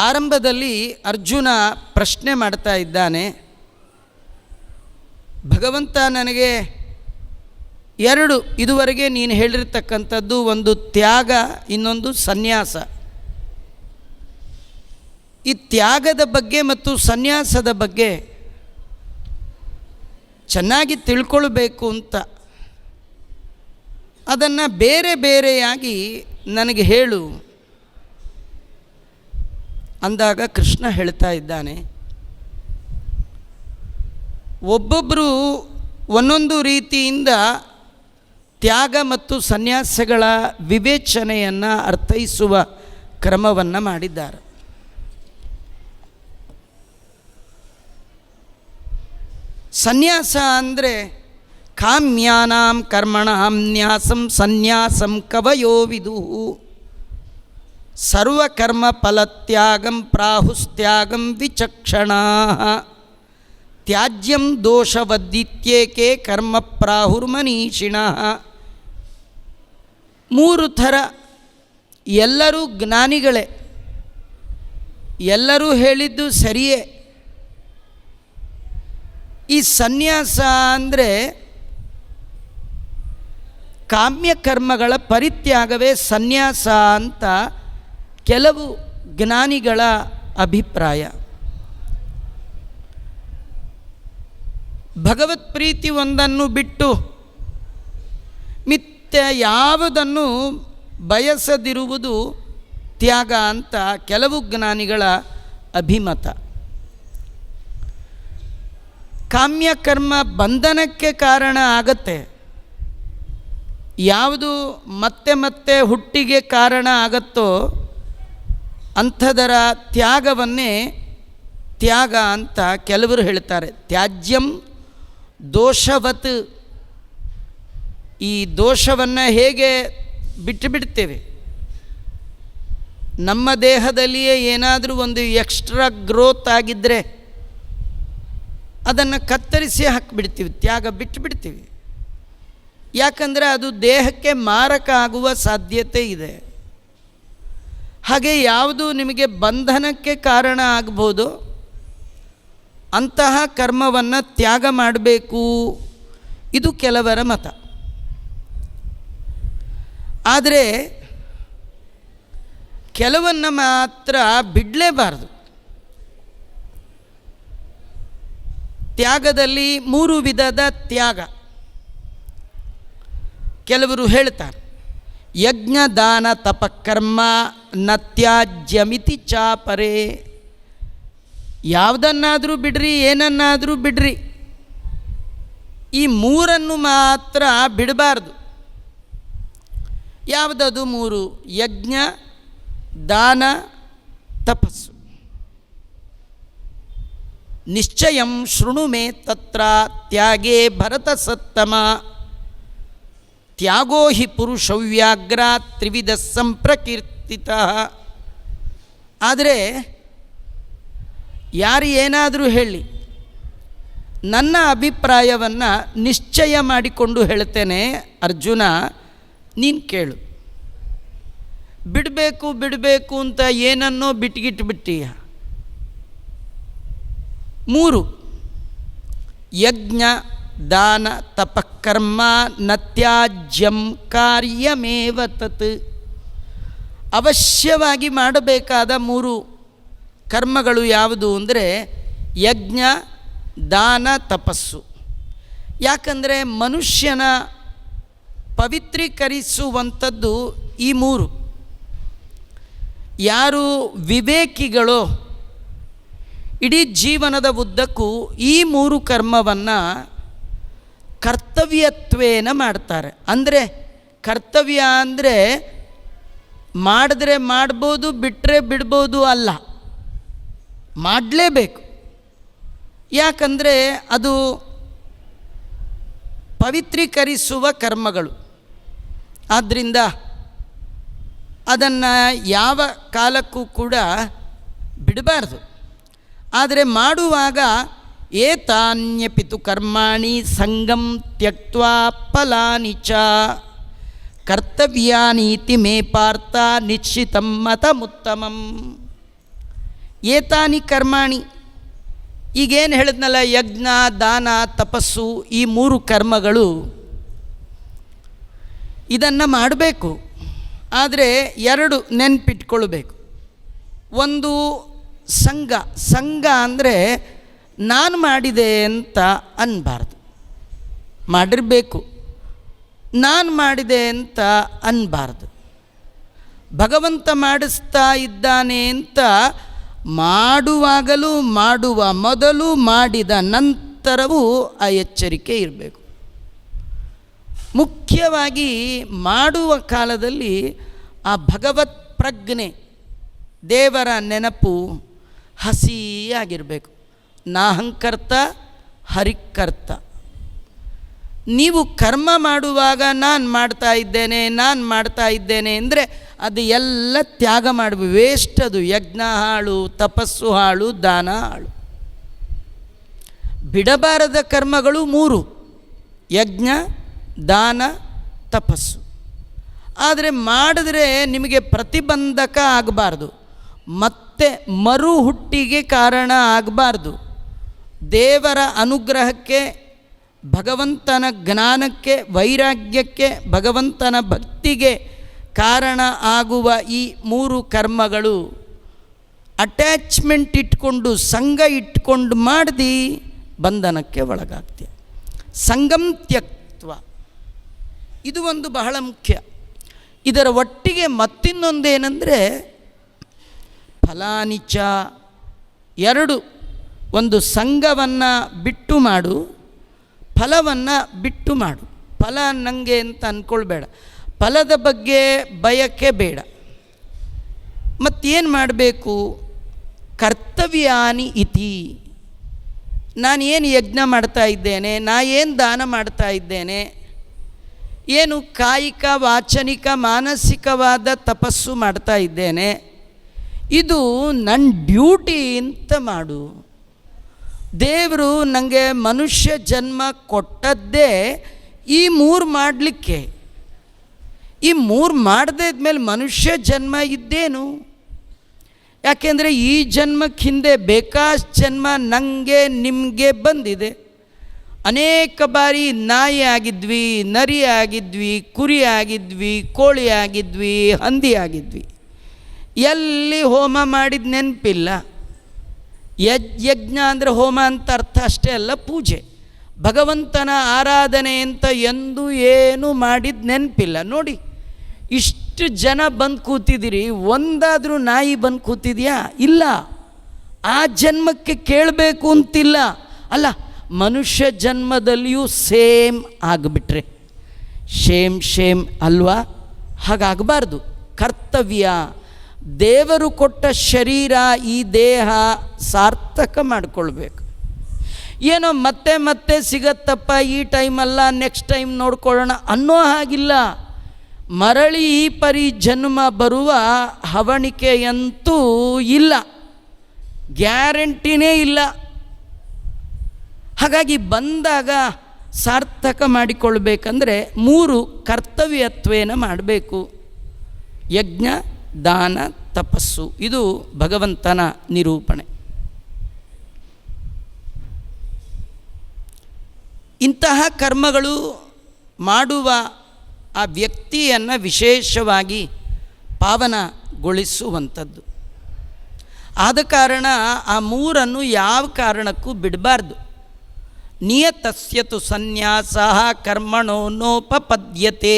ಆರಂಭದಲ್ಲಿ ಅರ್ಜುನ ಪ್ರಶ್ನೆ ಮಾಡ್ತಾ ಇದ್ದಾನೆ, ಭಗವಂತ ನನಗೆ ಎರಡು ಇದುವರೆಗೆ ನೀನು ಹೇಳಿರ್ತಕ್ಕಂಥದ್ದು, ಒಂದು ತ್ಯಾಗ, ಇನ್ನೊಂದು ಸನ್ಯಾಸ. ಈ ತ್ಯಾಗದ ಬಗ್ಗೆ ಮತ್ತು ಸನ್ಯಾಸದ ಬಗ್ಗೆ ಚೆನ್ನಾಗಿ ತಿಳ್ಕೊಳ್ಬೇಕು ಅಂತ, ಅದನ್ನು ಬೇರೆ ಬೇರೆಯಾಗಿ ನನಗೆ ಹೇಳು ಅಂದಾಗ ಕೃಷ್ಣ ಹೇಳ್ತಾ ಇದ್ದಾನೆ, ಒಬ್ಬೊಬ್ಬರು ಒಂದೊಂದು ರೀತಿಯಿಂದ ತ್ಯಾಗ ಮತ್ತು ಸನ್ಯಾಸಗಳ ವಿವೇಚನೆಯನ್ನು ಅರ್ಥೈಸುವ ಕ್ರಮವನ್ನು ಮಾಡಿದ್ದಾರೆ. ಸನ್ಯಾಸ ಅಂದರೆ ಕಾಮ್ಯಾನಾಂ ಕರ್ಮಣಾಂ ನ್ಯಾಸಂ ಸನ್ಯಾಸಂ ಕವಯೋ ವಿದುಃ ಸರ್ವಕರ್ಮ ಫಲತ್ಯಾಗಂ ಪ್ರಾಹುಸ್ತ್ಯಾಗಂ ವಿಚಕ್ಷಣಾಃ ತ್ಯಾಜ್ಯಂ ದೋಷವದ್ದಿತ್ಯೇಕೆ ಕರ್ಮ ಪ್ರಾಹುರ್ಮನೀಷಿಣಃ. ಮೂರು ಥರ, ಎಲ್ಲರೂ ಜ್ಞಾನಿಗಳೇ, ಎಲ್ಲರೂ ಹೇಳಿದ್ದು ಸರಿಯೇ. ಈ ಸನ್ಯಾಸ ಅಂದರೆ ಕಾಮ್ಯಕರ್ಮಗಳ ಪರಿತ್ಯಾಗವೇ ಸನ್ಯಾಸ ಅಂತ ಕೆಲವು ಜ್ಞಾನಿಗಳ ಅಭಿಪ್ರಾಯ. ಭಗವತ್ ಪ್ರೀತಿ ಒಂದನ್ನು ಬಿಟ್ಟು ಮಿಥ್ಯ ಯಾವುದನ್ನು ಬಯಸದಿರುವುದು ತ್ಯಾಗ ಅಂತ ಕೆಲವು ಜ್ಞಾನಿಗಳ ಅಭಿಮತ. ಕಾಮ್ಯಕರ್ಮ ಬಂಧನಕ್ಕೆ ಕಾರಣ ಆಗತ್ತೆ, ಯಾವುದು ಮತ್ತೆ ಮತ್ತೆ ಹುಟ್ಟಿಗೆ ಕಾರಣ ಆಗತ್ತೋ ಅಂಥದರ ತ್ಯಾಗವನ್ನೇ ತ್ಯಾಗ ಅಂತ ಕೆಲವರು ಹೇಳ್ತಾರೆ. ತ್ಯಾಜ್ಯಂ ದೋಷವತ್, ಈ ದೋಷವನ್ನು ಹೇಗೆ ಬಿಟ್ಟುಬಿಡ್ತೇವೆ, ನಮ್ಮ ದೇಹದಲ್ಲಿಯೇ ಏನಾದರೂ ಒಂದು ಎಕ್ಸ್ಟ್ರಾ ಗ್ರೋತ್ ಆಗಿದ್ದರೆ ಅದನ್ನು ಕತ್ತರಿಸಿ ಹಾಕಿಬಿಡ್ತೀವಿ, ತ್ಯಾಗ ಬಿಟ್ಟುಬಿಡ್ತೀವಿ. ಯಾಕಂದರೆ ಅದು ದೇಹಕ್ಕೆ ಮಾರಕ ಆಗುವ ಸಾಧ್ಯತೆ ಇದೆ. ಹಾಗೆ ಯಾವುದು ನಿಮಗೆ ಬಂಧನಕ್ಕೆ ಕಾರಣ ಆಗ್ಬೋದು ಅಂತಹ ಕರ್ಮವನ್ನು ತ್ಯಾಗ ಮಾಡಬೇಕು, ಇದು ಕೆಲವರ ಮತ. ಆದರೆ ಕೆಲವನ್ನು ಮಾತ್ರ ಬಿಡಲೇಬಾರದು. ತ್ಯಾಗದಲ್ಲಿ ಮೂರು ವಿಧದ ತ್ಯಾಗ ಕೆಲವರು ಹೇಳ್ತಾರೆ. ಯಜ್ಞ ದಾನ ತಪಕರ್ಮ ನ ತ್ಯಾಜ್ಯಮಿತಿ ಚಾಪರೇ. ಯಾವುದನ್ನಾದರೂ ಬಿಡ್ರಿ, ಏನನ್ನಾದರೂ ಬಿಡ್ರಿ, ಈ ಮೂರನ್ನು ಮಾತ್ರ ಬಿಡಬಾರ್ದು. ಯಾವುದದು ಮೂರು? ಯಜ್ಞ, ದಾನ, ತಪಸ್ಸು. ನಿಶ್ಚಯಂ ಶೃಣು ಮೇ ತತ್ರ ತ್ಯಾಗೇ ಭರತ ಸತ್ತಮ ತ್ಯಾಗೋ ಹಿ ಪುರುಷವ್ಯಾಘ್ರ ತ್ರಿವಿಧ ಸಂಪ್ರಕೀರ್ತಿತ. ಆದರೆ ಯಾರು ಏನಾದರೂ ಹೇಳಿ, ನನ್ನ ಅಭಿಪ್ರಾಯವನ್ನು ನಿಶ್ಚಯ ಮಾಡಿಕೊಂಡು ಹೇಳ್ತೇನೆ ಅರ್ಜುನ, ನೀನು ಕೇಳು. ಬಿಡಬೇಕು ಅಂತ ಏನನ್ನೋ ಬಿಟ್ಟಿಯ. ಮೂರು, ಯಜ್ಞ ದಾನ ತಪಕರ್ಮ ನ ತ್ಯಾಜ್ಯಂ ಕಾರ್ಯಮೇವ ತತ್. ಅವಶ್ಯವಾಗಿ ಮಾಡಬೇಕಾದ ಮೂರು ಕರ್ಮಗಳು ಯಾವುದು ಅಂದರೆ ಯಜ್ಞ, ದಾನ, ತಪಸ್ಸು. ಯಾಕಂದರೆ ಮನುಷ್ಯನ ಪವಿತ್ರೀಕರಿಸುವಂಥದ್ದು ಈ ಮೂರು. ಯಾರು ವಿವೇಕಿಗಳೋ ಇಡೀ ಜೀವನದ ಉದ್ದಕ್ಕೂ ಈ ಮೂರು ಕರ್ಮವನ್ನು ಕರ್ತವ್ಯತ್ವೇನ ಮಾಡ್ತಾರೆ. ಅಂದರೆ ಕರ್ತವ್ಯ ಅಂದರೆ ಮಾಡಿದ್ರೆ ಮಾಡ್ಬೋದು, ಬಿಟ್ಟರೆ ಬಿಡ್ಬೋದು ಅಲ್ಲ, ಮಾಡಲೇಬೇಕು. ಯಾಕಂದರೆ ಅದು ಪವಿತ್ರೀಕರಿಸುವ ಕರ್ಮಗಳು. ಆದ್ದರಿಂದ ಅದನ್ನು ಯಾವ ಕಾಲಕ್ಕೂ ಕೂಡ ಬಿಡಬಾರ್ದು. ಆದರೆ ಮಾಡುವಾಗ ಏತಾನ್ಯಪಿತು ಕರ್ಮಾಣಿ ಸಂಗಂ ತ್ಯಕ್ತ್ವಾ ಫಲಾನಿ ಚ ಕರ್ತವ್ಯಾನೀತಿ ಮೇ ಪಾರ್ಥ ನಿಶ್ಚಿತಂ ಮತಮುತ್ತಮಂ. ಏತಾನಿ ಕರ್ಮಾಣಿ, ಈಗೇನು ಹೇಳಿದ್ನಲ್ಲ, ಯಜ್ಞ, ದಾನ, ತಪಸ್ಸು, ಈ 3 ಕರ್ಮಗಳು ಇದನ್ನು ಮಾಡಬೇಕು. ಆದರೆ 2 ನೆನಪಿಟ್ಕೊಳ್ಬೇಕು. ಒಂದು ಸಂಘ ಅಂದರೆ ನಾನು ಮಾಡಿದೆ ಅಂತ ಅನ್ನಬಾರ್ದು, ಮಾಡಿರಬೇಕು. ನಾನು ಮಾಡಿದೆ ಅಂತ ಅನ್ನಬಾರ್ದು. ಭಗವಂತ ಮಾಡಿಸ್ತಾ ಇದ್ದಾನೆ ಅಂತ ಮಾಡುವಾಗಲೂ, ಮಾಡುವ ಮೊದಲು, ಮಾಡಿದ ನಂತರವೂ ಆ ಎಚ್ಚರಿಕೆ ಇರಬೇಕು. ಮುಖ್ಯವಾಗಿ ಮಾಡುವ ಕಾಲದಲ್ಲಿ ಆ ಭಗವತ್ ಪ್ರಜ್ಞೆ, ದೇವರ ನೆನಪು ಹಸಿಯಾಗಿರಬೇಕು. ನಾಹಂಕರ್ತ ಹರಿಕರ್ತ. ನೀವು ಕರ್ಮ ಮಾಡುವಾಗ ನಾನು ಮಾಡ್ತಾ ಇದ್ದೇನೆ ಅಂದರೆ ಅದು ಎಲ್ಲ ತ್ಯಾಗ ಮಾಡಬೇಕು. ವೇಸ್ಟ್ ಅದು. ಯಜ್ಞ ಹಾಳು, ತಪಸ್ಸು ಹಾಳು, ದಾನ ಹಾಳು. ಬಿಡಬಾರದ ಕರ್ಮಗಳು 3: ಯಜ್ಞ, ದಾನ, ತಪಸ್ಸು. ಆದರೆ ಮಾಡಿದ್ರೆ ನಿಮಗೆ ಪ್ರತಿಬಂಧಕ ಆಗಬಾರ್ದು, ಮತ್ತೆ ಮರು ಹುಟ್ಟಿಗೆ ಕಾರಣ ಆಗಬಾರ್ದು. ದೇವರ ಅನುಗ್ರಹಕ್ಕೆ, ಭಗವಂತನ ಜ್ಞಾನಕ್ಕೆ, ವೈರಾಗ್ಯಕ್ಕೆ, ಭಗವಂತನ ಭಕ್ತಿಗೆ ಕಾರಣ ಆಗುವ ಈ 3 ಕರ್ಮಗಳು ಅಟ್ಯಾಚ್ಮೆಂಟ್ ಇಟ್ಕೊಂಡು, ಸಂಘ ಇಟ್ಕೊಂಡು ಮಾಡ್ದು ಬಂಧನಕ್ಕೆ ಒಳಗಾಗ್ತೀಯ. ಸಂಗಂ ತ್ಯಕ್ತ್ವ, ಇದು ಒಂದು ಬಹಳ ಮುಖ್ಯ. ಇದರ ಒಟ್ಟಿಗೆ ಮತ್ತಿನ್ನೊಂದೇನೆಂದರೆ ಫಲಾನಿಚ. 2: ಒಂದು ಸಂಘವನ್ನು ಬಿಟ್ಟು ಮಾಡು, ಫಲವನ್ನು ಬಿಟ್ಟು ಮಾಡು. ಫಲ ನನಗೆ ಅಂತ ಅಂದ್ಕೊಳ್ಬೇಡ, ಫಲದ ಬಗ್ಗೆ ಬಯಕೆ ಬೇಡ. ಮತ್ತೇನು ಮಾಡಬೇಕು? ಕರ್ತವ್ಯಾನಿ ಇತಿ. ನಾನು ಏನು ಯಜ್ಞ ಮಾಡ್ತಾ ಇದ್ದೇನೆ, ಏನು ದಾನ ಮಾಡ್ತಾ ಇದ್ದೇನೆ, ಏನು ಕಾಯಿಕ, ವಾಚನಿಕ, ಮಾನಸಿಕವಾದ ತಪಸ್ಸು ಮಾಡ್ತಾ ಇದ್ದೇನೆ, ಇದು ನನ್ನ ಡ್ಯೂಟಿ ಅಂತ ಮಾಡು. ದೇವರು ನನಗೆ ಮನುಷ್ಯ ಜನ್ಮ ಕೊಟ್ಟದ್ದೇ ಈ 3 ಮಾಡಲಿಕ್ಕೆ. ಈ 3 ಮಾಡದೇ ಇದ್ಮೇಲೆ ಮನುಷ್ಯ ಜನ್ಮ ಇದ್ದೇನು? ಯಾಕೆಂದರೆ ಈ ಜನ್ಮಕ್ಕೆ ಹಿಂದೆ ಬೇಕಾಷ್ಟು ಜನ್ಮ ನನಗೆ ನಿಮಗೆ ಬಂದಿದೆ. ಅನೇಕ ಬಾರಿ ನಾಯಿ ಆಗಿದ್ವಿ, ನರಿ ಆಗಿದ್ವಿ, ಕುರಿ ಆಗಿದ್ವಿ, ಕೋಳಿ ಆಗಿದ್ವಿ, ಹಂದಿ ಆಗಿದ್ವಿ. ಎಲ್ಲಿ ಹೋಮ ಮಾಡಿದ ನೆನಪಿಲ್ಲ. ಯಜ್ಞ ಅಂದರೆ ಹೋಮ ಅಂತ ಅರ್ಥ ಅಷ್ಟೇ ಅಲ್ಲ, ಪೂಜೆ, ಭಗವಂತನ ಆರಾಧನೆ ಅಂತ ಎಂದೂ ಏನು ಮಾಡಿದ ನೆನಪಿಲ್ಲ. ನೋಡಿ, ಇಷ್ಟು ಜನ ಬಂದು ಕೂತಿದ್ದೀರಿ, ಒಂದಾದರೂ ನಾಯಿ ಬಂದು ಕೂತಿದೆಯಾ? ಇಲ್ಲ. ಆ ಜನ್ಮಕ್ಕೆ ಕೇಳಬೇಕು ಅಂತಿಲ್ಲ. ಅಲ್ಲ, ಮನುಷ್ಯ ಜನ್ಮದಲ್ಲಿಯೂ ಸೇಮ್ ಆಗಿಬಿಟ್ರೆ ಶೇಮ್ ಅಲ್ವಾ? ಹಾಗಾಗಬಾರ್ದು. ಕರ್ತವ್ಯ, ದೇವರು ಕೊಟ್ಟ ಶರೀರ, ಈ ದೇಹ ಸಾರ್ಥಕ ಮಾಡಿಕೊಳ್ಬೇಕು. ಏನೋ ಮತ್ತೆ ಸಿಗತ್ತಪ್ಪ, ಈ ಟೈಮಲ್ಲ ನೆಕ್ಸ್ಟ್ ಟೈಮ್ ನೋಡ್ಕೊಳ್ಳೋಣ ಅನ್ನೋ ಹಾಗಿಲ್ಲ. ಮರಳಿ ಈ ಪರಿ ಜನ್ಮ ಬರುವ ಹವಣಿಕೆಯಂತೂ ಇಲ್ಲ, ಗ್ಯಾರಂಟಿನೇ ಇಲ್ಲ. ಹಾಗಾಗಿ ಬಂದಾಗ ಸಾರ್ಥಕ ಮಾಡಿಕೊಳ್ಬೇಕಂದ್ರೆ 3 ಕರ್ತವ್ಯತ್ವೇನ ಮಾಡಬೇಕು: ಯಜ್ಞ, ದಾನ, ತಪಸ್ಸು. ಇದು ಭಗವಂತನ ನಿರೂಪಣೆ. ಇಂತಹ ಕರ್ಮಗಳು ಮಾಡುವ ಆ ವ್ಯಕ್ತಿಯನ್ನು ವಿಶೇಷವಾಗಿ ಪಾವನಗೊಳಿಸುವಂಥದ್ದು. ಆದ ಕಾರಣ ಆ 3 ಯಾವ ಕಾರಣಕ್ಕೂ ಬಿಡಬಾರ್ದು. ನಿಯತಸ್ಯತು ಸನ್ಯಾಸಃ ಕರ್ಮಣೋ ನೋಪಪದ್ಯತೆ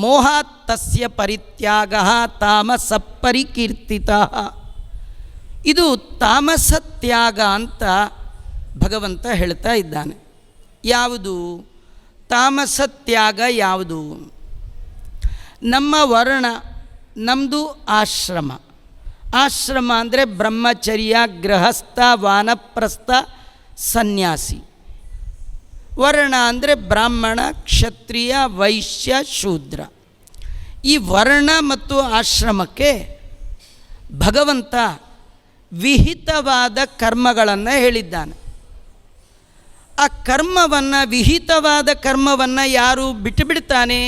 ಮೋಹಾತ್ ತಸ್ಯ ಪರಿತ್ಯಾಗಃ ತಾಮಸ ಪರಿಕೀರ್ತಿತಃ. ಇದು ತಾಮಸ ತ್ಯಾಗ ಅಂತ ಭಗವಂತ ಹೇಳ್ತಾ ಇದ್ದಾನೆ. ಯಾವುದು ತಾಮಸ ತ್ಯಾಗ? ಯಾವುದು? ನಮ್ಮ ವರ್ಣ, ನಮ್ಮದು ಆಶ್ರಮ. ಆಶ್ರಮ ಅಂದರೆ ಬ್ರಹ್ಮಚರ್ಯ, ಗೃಹಸ್ಥ, ವಾನಪ್ರಸ್ಥ, ಸನ್ಯಾಸಿ. ವರ್ಣ ಅಂದರೆ ಬ್ರಾಹ್ಮಣ, ಕ್ಷತ್ರಿಯ, ವೈಶ್ಯ, ಶೂದ್ರ. ಈ ವರ್ಣ ಮತ್ತು ಆಶ್ರಮಕ್ಕೆ ಭಗವಂತ ವಿಹಿತವಾದ ಕರ್ಮಗಳನ್ನು ಹೇಳಿದ್ದಾನೆ. ಆ ಕರ್ಮವನ್ನು, ವಿಹಿತವಾದ ಕರ್ಮವನ್ನು ಯಾರು ಬಿಟ್ಟುಬಿಡ್ತಾನೆ?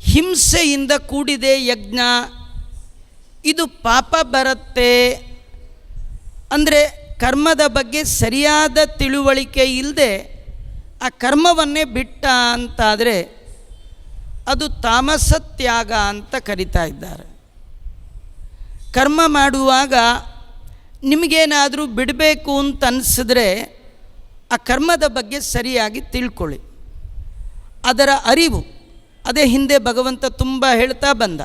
ಹಿಂಸೆಯಿಂದ ಕೂಡಿದೆ ಯಜ್ಞ, ಇದು ಪಾಪ ಬರುತ್ತೆ ಅಂದರೆ ಕರ್ಮದ ಬಗ್ಗೆ ಸರಿಯಾದ ತಿಳುವಳಿಕೆ ಇಲ್ಲದೆ ಆ ಕರ್ಮವನ್ನೇ ಬಿಟ್ಟ ಅಂತಾದರೆ ಅದು ತಾಮಸ ತ್ಯಾಗ ಅಂತ ಕರಿತಾ ಇದ್ದಾರೆ. ಕರ್ಮ ಮಾಡುವಾಗ ನಿಮಗೇನಾದರೂ ಬಿಡಬೇಕು ಅಂತ ಅನಿಸಿದ್ರೆ ಆ ಕರ್ಮದ ಬಗ್ಗೆ ಸರಿಯಾಗಿ ತಿಳ್ಕೊಳ್ಳಿ, ಅದರ ಅರಿವು. ಅದೇ ಹಿಂದೆ ಭಗವಂತ ತುಂಬ ಹೇಳ್ತಾ ಬಂದ,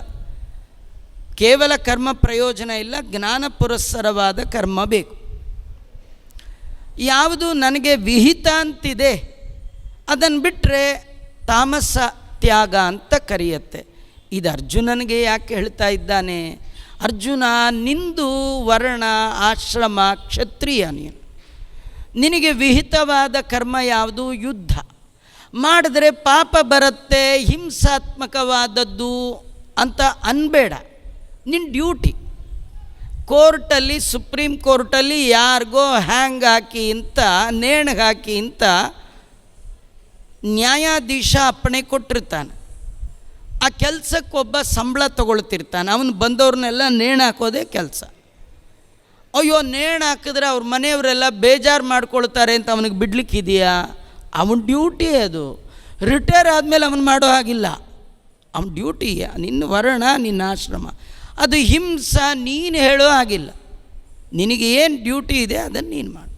ಕೇವಲ ಕರ್ಮ ಪ್ರಯೋಜನ ಇಲ್ಲ, ಜ್ಞಾನ ಪುರಸ್ಸರವಾದ ಕರ್ಮ ಬೇಕು. ಯಾವುದು ನನಗೆ ವಿಹಿತ ಅಂತಿದೆ ಅದನ್ನು ಬಿಟ್ಟರೆ ತಾಮಸ ತ್ಯಾಗ ಅಂತ ಕರೆಯುತ್ತೆ. ಇದು ಅರ್ಜುನನಿಗೆ ಯಾಕೆ ಹೇಳ್ತಾ ಇದ್ದಾನೆ? ಅರ್ಜುನ, ನಿಂದು ವರ್ಣ ಆಶ್ರಮ ಕ್ಷತ್ರಿಯ, ನಿನಗೆ ವಿಹಿತವಾದ ಕರ್ಮ ಯಾವುದು? ಯುದ್ಧ ಮಾಡಿದ್ರೆ ಪಾಪ ಬರುತ್ತೆ, ಹಿಂಸಾತ್ಮಕವಾದದ್ದು ಅಂತ ಅನ್ಬೇಡ. ನಿನ್ನ ಡ್ಯೂಟಿ ಕೋರ್ಟಲ್ಲಿ, ಸುಪ್ರೀಂ ಕೋರ್ಟಲ್ಲಿ ಯಾರಿಗೋ ಹ್ಯಾಂಗ್ ಹಾಕಿ ಅಂತ, ನೇಣಿಗೆ ಹಾಕಿ ಅಂತ ನ್ಯಾಯಾಧೀಶ ಅಪ್ಪಣೆ ಕೊಟ್ಟಿರ್ತಾನೆ. ಆ ಕೆಲಸಕ್ಕೊಬ್ಬ ಸಂಬಳ ತಗೊಳ್ತಿರ್ತಾನೆ, ಅವನು ಬಂದವ್ರನ್ನೆಲ್ಲ ನೇಣು ಹಾಕೋದೇ ಕೆಲಸ. ಅಯ್ಯೋ, ನೇಣು ಹಾಕಿದ್ರೆ ಅವ್ರ ಮನೆಯವರೆಲ್ಲ ಬೇಜಾರು ಮಾಡ್ಕೊಳ್ತಾರೆ ಅಂತ ಅವನಿಗೆ ಬಿಡ್ಲಿಕ್ಕಿದೆಯಾ? ಅವನ ಡ್ಯೂಟಿ ಅದು. ರಿಟೈರ್ ಆದಮೇಲೆ ಅವನು ಮಾಡೋ ಹಾಗಿಲ್ಲ, ಅವನ ಡ್ಯೂಟಿ. ನಿನ್ನ ವರ್ಣ, ನಿನ್ನ ಆಶ್ರಮ, ಅದು ಹಿಂಸ ನೀನು ಹೇಳೋ ಹಾಗಿಲ್ಲ. ನಿನಗೆ ಏನು ಡ್ಯೂಟಿ ಇದೆ ಅದನ್ನು ನೀನು ಮಾಡು.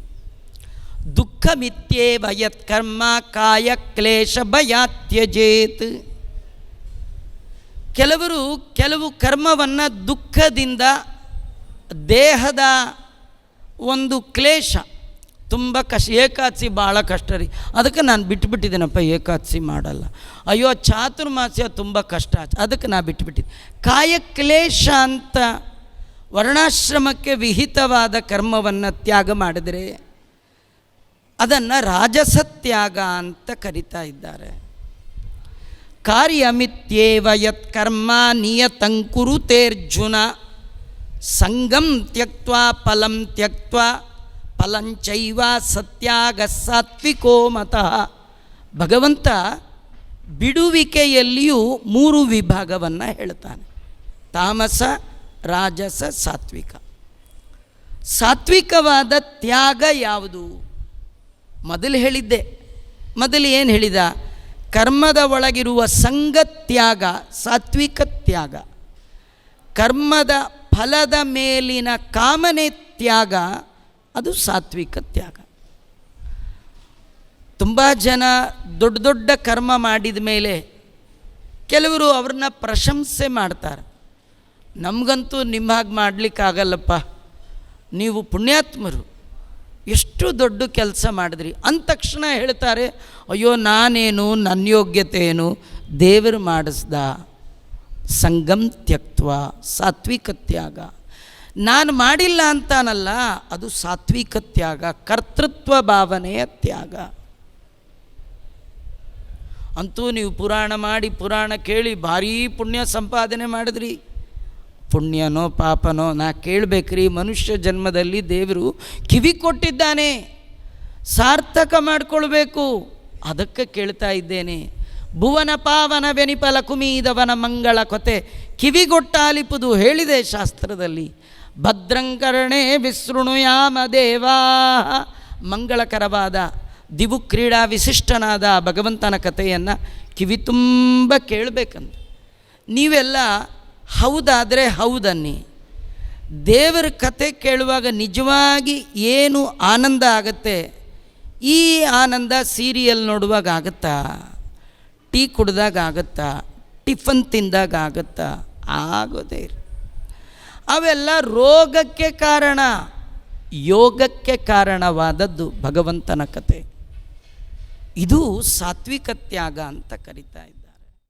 ದುಃಖ ಮಿಥ್ಯೇವ ಯತ್ಕರ್ಮ ಕಾಯ ಕ್ಲೇಶ ಭಯಾತ್ಯಜೇತ್. ಕೆಲವು ಕರ್ಮವನ್ನು ದುಃಖದಿಂದ, ದೇಹದ ಒಂದು ಕ್ಲೇಶ, ತುಂಬ ಏಕಾದಶಿ ಭಾಳ ಕಷ್ಟ ರೀ, ಅದಕ್ಕೆ ನಾನು ಬಿಟ್ಟುಬಿಟ್ಟಿದ್ದೇನಪ್ಪ, ಏಕಾದಶಿ ಮಾಡಲ್ಲ. ಅಯ್ಯೋ, ಚಾತುರ್ಮಾಸ್ಯ ತುಂಬ ಕಷ್ಟ, ಅದಕ್ಕೆ ನಾನು ಬಿಟ್ಟುಬಿಟ್ಟಿದ್ದೆ. ಕಾಯಕ್ಲೇಶ ಅಂತ ವರ್ಣಾಶ್ರಮಕ್ಕೆ ವಿಹಿತವಾದ ಕರ್ಮವನ್ನು ತ್ಯಾಗ ಮಾಡಿದರೆ ಅದನ್ನು ರಾಜಸ ತ್ಯಾಗ ಅಂತ ಕರಿತಾ ಇದ್ದಾರೆ. ಕಾರ್ಯಮಿತ್ಯೇವ ಯತ್ಕರ್ಮ ನಿಯತಂಕುರುತೇರ್ಜುನ ಸಂಗಂ ತ್ಯಕ್ತ್ವಾ ಫಲಂ ತ್ಯಕ್ತ್ವಾ ಫಲಂಚೈವ ಸತ್ಯಾಗ ಸಾತ್ವಿಕೋ ಮತಃ. ಭಗವಂತ ಬಿಡುವಿಕೆಯಲ್ಲಿಯೂ 3 ವಿಭಾಗವನ್ನು ಹೇಳ್ತಾನೆ: ತಾಮಸ, ರಾಜಸ, ಸಾತ್ವಿಕ. ಸಾತ್ವಿಕವಾದ ತ್ಯಾಗ ಯಾವುದು? ಮೊದಲು ಹೇಳಿದ್ದೆ. ಮೊದಲು ಏನು ಹೇಳಿದ? ಕರ್ಮದ ಒಳಗಿರುವ ಸಂಗತ್ಯಾಗ ಸಾತ್ವಿಕ ತ್ಯಾಗ, ಕರ್ಮದ ಫಲದ ಮೇಲಿನ ಕಾಮನೆ ತ್ಯಾಗ ಅದು ಸಾತ್ವಿಕ ತ್ಯಾಗ. ತುಂಬ ಜನ ದೊಡ್ಡ ದೊಡ್ಡ ಕರ್ಮ ಮಾಡಿದ ಮೇಲೆ ಕೆಲವರು ಅವ್ರನ್ನ ಪ್ರಶಂಸೆ ಮಾಡ್ತಾರೆ. ನಮಗಂತೂ ನಿಮ್ಮ ಹಾಗೆ ಮಾಡಲಿಕ್ಕಾಗಲ್ಲಪ್ಪ, ನೀವು ಪುಣ್ಯಾತ್ಮರು, ಎಷ್ಟು ದೊಡ್ಡ ಕೆಲಸ ಮಾಡಿದ್ರಿ ಅಂದ ತಕ್ಷಣ ಹೇಳ್ತಾರೆ, ಅಯ್ಯೋ ನಾನೇನು, ನನ್ನ ಯೋಗ್ಯತೆ ಏನು, ದೇವರು ಮಾಡಿಸ್ದ. ಸಂಗಂ ತ್ಯಕ್ತ್ವ ಸಾತ್ವಿಕ ತ್ಯಾಗ. ನಾನು ಮಾಡಿಲ್ಲ ಅಂತಾನಲ್ಲ, ಅದು ಸಾತ್ವಿಕ ತ್ಯಾಗ, ಕರ್ತೃತ್ವ ಭಾವನೆಯ ತ್ಯಾಗ. ಅಂತೂ ನೀವು ಪುರಾಣ ಮಾಡಿ, ಪುರಾಣ ಕೇಳಿ ಭಾರೀ ಪುಣ್ಯ ಸಂಪಾದನೆ ಮಾಡಿದ್ರಿ. ಪುಣ್ಯನೋ ಪಾಪನೋ ನಾ ಕೇಳಬೇಕ್ರಿ. ಮನುಷ್ಯ ಜನ್ಮದಲ್ಲಿ ದೇವರು ಕಿವಿ ಕೊಟ್ಟಿದ್ದಾನೆ, ಸಾರ್ಥಕ ಮಾಡಿಕೊಳ್ಬೇಕು, ಅದಕ್ಕೆ ಕೇಳ್ತಾ ಇದ್ದೇನೆ. ಭುವನ ಪಾವನ ಬೆನಿಪಲ ಕುಮೀದವನ ಮಂಗಳ ಕೊತೆ ಕಿವಿಗೊಟ್ಟಾಲಿಪುದು ಹೇಳಿದೆ ಶಾಸ್ತ್ರದಲ್ಲಿ. ಭದ್ರಂಕರಣೆ ವಿಸೃಣುಯಾಮ ದೇವಾ. ಮಂಗಳಕರವಾದ ದಿವು ಕ್ರೀಡಾ ವಿಶಿಷ್ಟನಾದ ಭಗವಂತನ ಕಥೆಯನ್ನು ಕಿವಿ ತುಂಬ ಕೇಳಬೇಕಂತ. ನೀವೆಲ್ಲ ಹೌದಾದರೆ ಹೌದನ್ನಿ. ದೇವರ ಕಥೆ ಕೇಳುವಾಗ ನಿಜವಾಗಿ ಏನು ಆನಂದ ಆಗುತ್ತೆ, ಈ ಆನಂದ ಸೀರಿಯಲ್ ನೋಡುವಾಗ ಆಗುತ್ತಾ, ಟೀ ಕುಡ್ದಾಗ ಆಗುತ್ತಾ, ಟಿಫನ್ ತಿಂದಾಗ ಆಗುತ್ತಾ? ಆಗೋದೇ ಇಲ್ಲ. ಅವೆಲ್ಲ ರೋಗಕ್ಕೆ ಕಾರಣ. ಯೋಗಕ್ಕೆ ಕಾರಣವಾದದ್ದು ಭಗವಂತನ ಕಥೆ. ಇದು ಸಾತ್ವಿಕ ತ್ಯಾಗ ಅಂತ ಕರೀತಾ ಇದೆ.